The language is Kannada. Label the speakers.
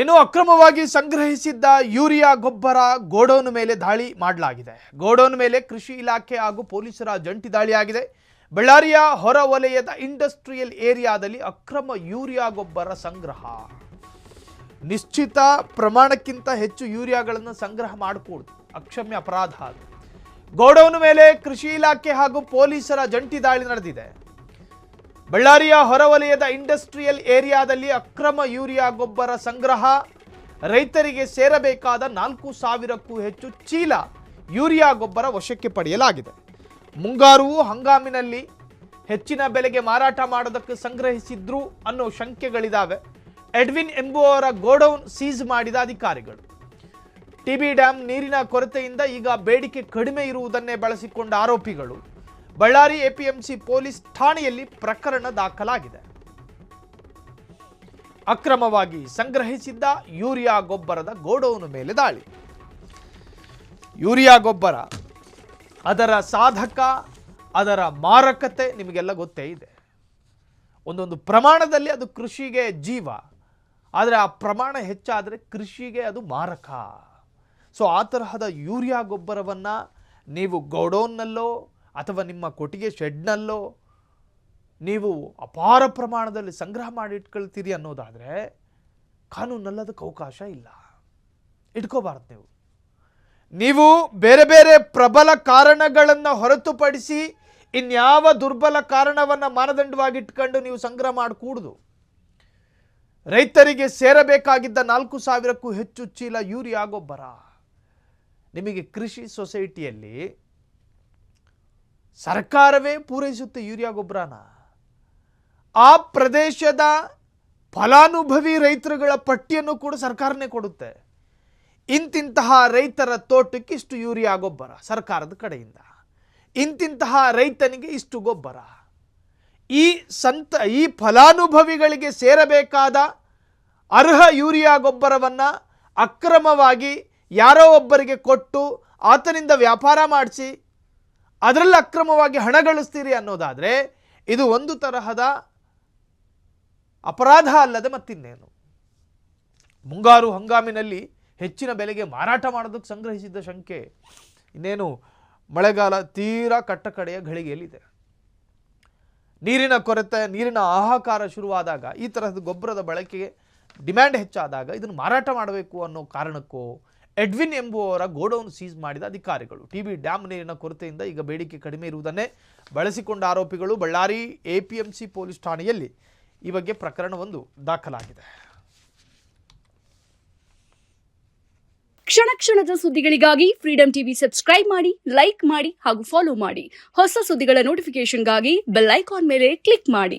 Speaker 1: ಇನ್ನು ಅಕ್ರಮವಾಗಿ ಸಂಗ್ರಹಿಸಿದ್ದ ಯೂರಿಯಾ ಗೊಬ್ಬರ ಗೋಡೌನ್ ಮೇಲೆ ದಾಳಿ ಮಾಡಲಾಗಿದೆ. ಗೋಡೌನ್ ಮೇಲೆ ಕೃಷಿ ಇಲಾಖೆ ಹಾಗೂ ಪೊಲೀಸರ ಜಂಟಿ ದಾಳಿಯಾಗಿದೆ. ಬಳ್ಳಾರಿಯ ಹೊರವಲಯದ ಇಂಡಸ್ಟ್ರಿಯಲ್ ಏರಿಯಾದಲ್ಲಿ ಅಕ್ರಮ ಯೂರಿಯಾ ಗೊಬ್ಬರ ಸಂಗ್ರಹ. ನಿಶ್ಚಿತ ಪ್ರಮಾಣಕ್ಕಿಂತ ಹೆಚ್ಚು ಯೂರಿಯಾಗಳನ್ನು ಸಂಗ್ರಹ ಮಾಡಕೂಡದು, ಅಕ್ಷಮ್ಯ ಅಪರಾಧ. ಗೋಡೌನ್ ಮೇಲೆ ಕೃಷಿ ಇಲಾಖೆ ಹಾಗೂ ಪೊಲೀಸರ ಜಂಟಿ ದಾಳಿ ನಡೆದಿದೆ. ಬಳ್ಳಾರಿಯ ಹೊರವಲಯದ ಇಂಡಸ್ಟ್ರಿಯಲ್ ಏರಿಯಾದಲ್ಲಿ ಅಕ್ರಮ ಯೂರಿಯಾ ಗೊಬ್ಬರ ಸಂಗ್ರಹ. ರೈತರಿಗೆ ಸೇರಬೇಕಾದ 4,000ಕ್ಕೂ ಹೆಚ್ಚು ಚೀಲ ಯೂರಿಯಾ ಗೊಬ್ಬರ ವಶಕ್ಕೆ ಪಡೆಯಲಾಗಿದೆ. ಮುಂಗಾರು ಹಂಗಾಮಿನಲ್ಲಿ ಹೆಚ್ಚಿನ ಬೆಲೆಗೆ ಮಾರಾಟ ಮಾಡೋದಕ್ಕೆ ಸಂಗ್ರಹಿಸಿದ್ರು ಅನ್ನೋ ಶಂಕೆಗಳಿದ್ದಾವೆ. ಎಡ್ವಿನ್ ಎಂಬುವವರ ಗೋಡೌನ್ ಸೀಸ್ ಮಾಡಿದ ಅಧಿಕಾರಿಗಳು. ಟಿಬಿ ಡ್ಯಾಂ ನೀರಿನ ಕೊರತೆಯಿಂದ ಈಗ ಬೇಡಿಕೆ ಕಡಿಮೆ ಇರುವುದನ್ನೇ ಬಳಸಿಕೊಂಡ ಆರೋಪಿಗಳು. ಬಳ್ಳಾರಿ ಎಪಿಎಂಸಿ ಪೊಲೀಸ್ ಠಾಣೆಯಲ್ಲಿ ಪ್ರಕರಣ ದಾಖಲಾಗಿದೆ. ಅಕ್ರಮವಾಗಿ ಸಂಗ್ರಹಿಸಿದ್ದ ಯೂರಿಯಾ ಗೊಬ್ಬರದ ಗೋಡೌನ್ ಮೇಲೆ ದಾಳಿ. ಯೂರಿಯಾ ಗೊಬ್ಬರ, ಅದರ ಸಾಧಕ, ಅದರ ಮಾರಕತೆ ನಿಮಗೆಲ್ಲ ಗೊತ್ತೇ ಇದೆ. ಒಂದೊಂದು ಪ್ರಮಾಣದಲ್ಲಿ ಅದು ಕೃಷಿಗೆ ಜೀವ, ಆದರೆ ಆ ಪ್ರಮಾಣ ಹೆಚ್ಚಾದರೆ ಕೃಷಿಗೆ ಅದು ಮಾರಕ. ಸೊ ಆ ತರಹದ ಯೂರಿಯಾ ಗೊಬ್ಬರವನ್ನು ನೀವು ಗೋಡೌನ್ನಲ್ಲೋ ಅಥವಾ ನಿಮ್ಮ ಕೊಟ್ಟಿಗೆ ಶೆಡ್ನಲ್ಲೋ ನೀವು ಅಪಾರ ಪ್ರಮಾಣದಲ್ಲಿ ಸಂಗ್ರಹ ಮಾಡಿ ಇಟ್ಕೊಳ್ತೀರಿ ಅನ್ನೋದಾದರೆ ಕಾನೂನಲ್ಲಿ ಅದಕ್ಕೆ ಅವಕಾಶ ಇಲ್ಲ, ಇಟ್ಕೋಬಾರ್ದು. ನೀವು ಬೇರೆ ಬೇರೆ ಪ್ರಬಲ ಕಾರಣಗಳನ್ನು ಹೊರತುಪಡಿಸಿ ಇನ್ಯಾವ ದುರ್ಬಲ ಕಾರಣವನ್ನು ಮಾನದಂಡವಾಗಿ ಇಟ್ಕೊಂಡು ನೀವು ಸಂಗ್ರಹ ಮಾಡಕೂಡದು. ರೈತರಿಗೆ ಸೇರಬೇಕಾಗಿದ್ದ 4,000ಕ್ಕೂ ಹೆಚ್ಚು ಚೀಲ ಯೂರಿಯಾ ಗೊಬ್ಬರ ನಿಮಗೆ ಕೃಷಿ ಸೊಸೈಟಿಯಲ್ಲಿ ಸರ್ಕಾರವೇ ಪೂರೈಸುತ್ತೆ. ಯೂರಿಯಾ ಗೊಬ್ಬರನ ಆ ಪ್ರದೇಶದ ಫಲಾನುಭವಿ ರೈತರುಗಳ ಪಟ್ಟಿಯನ್ನು ಕೂಡ ಸರ್ಕಾರನೇ ಕೊಡುತ್ತೆ. ಇಂತಿಂತಹ ರೈತರ ತೋಟಕ್ಕೆ ಇಷ್ಟು ಯೂರಿಯಾ ಗೊಬ್ಬರ ಸರ್ಕಾರದ ಕಡೆಯಿಂದ, ಇಂತಿಂತಹ ರೈತನಿಗೆ ಇಷ್ಟು ಗೊಬ್ಬರ. ಈ ಫಲಾನುಭವಿಗಳಿಗೆ ಸೇರಬೇಕಾದ ಅರ್ಹ ಯೂರಿಯಾ ಗೊಬ್ಬರವನ್ನು ಅಕ್ರಮವಾಗಿ ಯಾರೋ ಒಬ್ಬರಿಗೆ ಕೊಟ್ಟು ಆತನಿಂದ ವ್ಯಾಪಾರ ಮಾಡಿಸಿ ಅದರಲ್ಲಿ ಅಕ್ರಮವಾಗಿ ಹಣ ಗಳಿಸ್ತೀರಿ ಅನ್ನೋದಾದರೆ ಇದು ಒಂದು ತರಹದ ಅಪರಾಧ ಅಲ್ಲದೆ ಮತ್ತಿನ್ನೇನು. ಮುಂಗಾರು ಹಂಗಾಮಿನಲ್ಲಿ ಹೆಚ್ಚಿನ ಬೆಲೆಗೆ ಮಾರಾಟ ಮಾಡೋದಕ್ಕೆ ಸಂಗ್ರಹಿಸಿದ್ದ ಶಂಕೆ ಇನ್ನೇನು ಮಳೆಗಾಲ ತೀರಾ ಕಟ್ಟಕಡೆಯ ಘಳಿಗೆಯಲ್ಲಿದೆ. ನೀರಿನ ಕೊರತೆ, ನೀರಿನ ಹಾಹಾಕಾರ ಶುರುವಾದಾಗ, ಈ ತರಹದ ಗೊಬ್ಬರದ ಬಳಕೆಗೆ ಡಿಮ್ಯಾಂಡ್ ಹೆಚ್ಚಾದಾಗ ಇದನ್ನು ಮಾರಾಟ ಮಾಡಬೇಕು ಅನ್ನೋ ಕಾರಣಕ್ಕೂ ಎಡ್ವಿನ್ ಎಂಬುವವರ ಗೋಡೌನ್ ಸೀಸ್ ಮಾಡಿದ ಅಧಿಕಾರಿಗಳು. ಟಿಬಿ ಡ್ಯಾಂ ನೀರಿನ ಕೊರತೆಯಿಂದ ಈಗ ಬೇಡಿಕೆ ಕಡಿಮೆ ಇರುವುದನ್ನೇ ಬಳಸಿಕೊಂಡ ಆರೋಪಿಗಳು. ಬಳ್ಳಾರಿ ಎಪಿಎಂಸಿ ಪೊಲೀಸ್ ಠಾಣೆಯಲ್ಲಿ ಈ ಬಗ್ಗೆ ಪ್ರಕರಣವೊಂದು ದಾಖಲಾಗಿದೆ.
Speaker 2: ಕ್ಷಣ ಕ್ಷಣದ ಸುದ್ದಿಗಳಿಗಾಗಿ ಫ್ರೀಡಂ ಟಿವಿ ಸಬ್ಸ್ಕ್ರೈಬ್ ಮಾಡಿ, ಲೈಕ್ ಮಾಡಿ ಹಾಗೂ ಫಾಲೋ ಮಾಡಿ. ಹೊಸ ಸುದ್ದಿಗಳ ನೋಟಿಫಿಕೇಶನ್ಗಾಗಿ ಬೆಲ್ ಐಕಾನ್ ಮೇಲೆ ಕ್ಲಿಕ್ ಮಾಡಿ.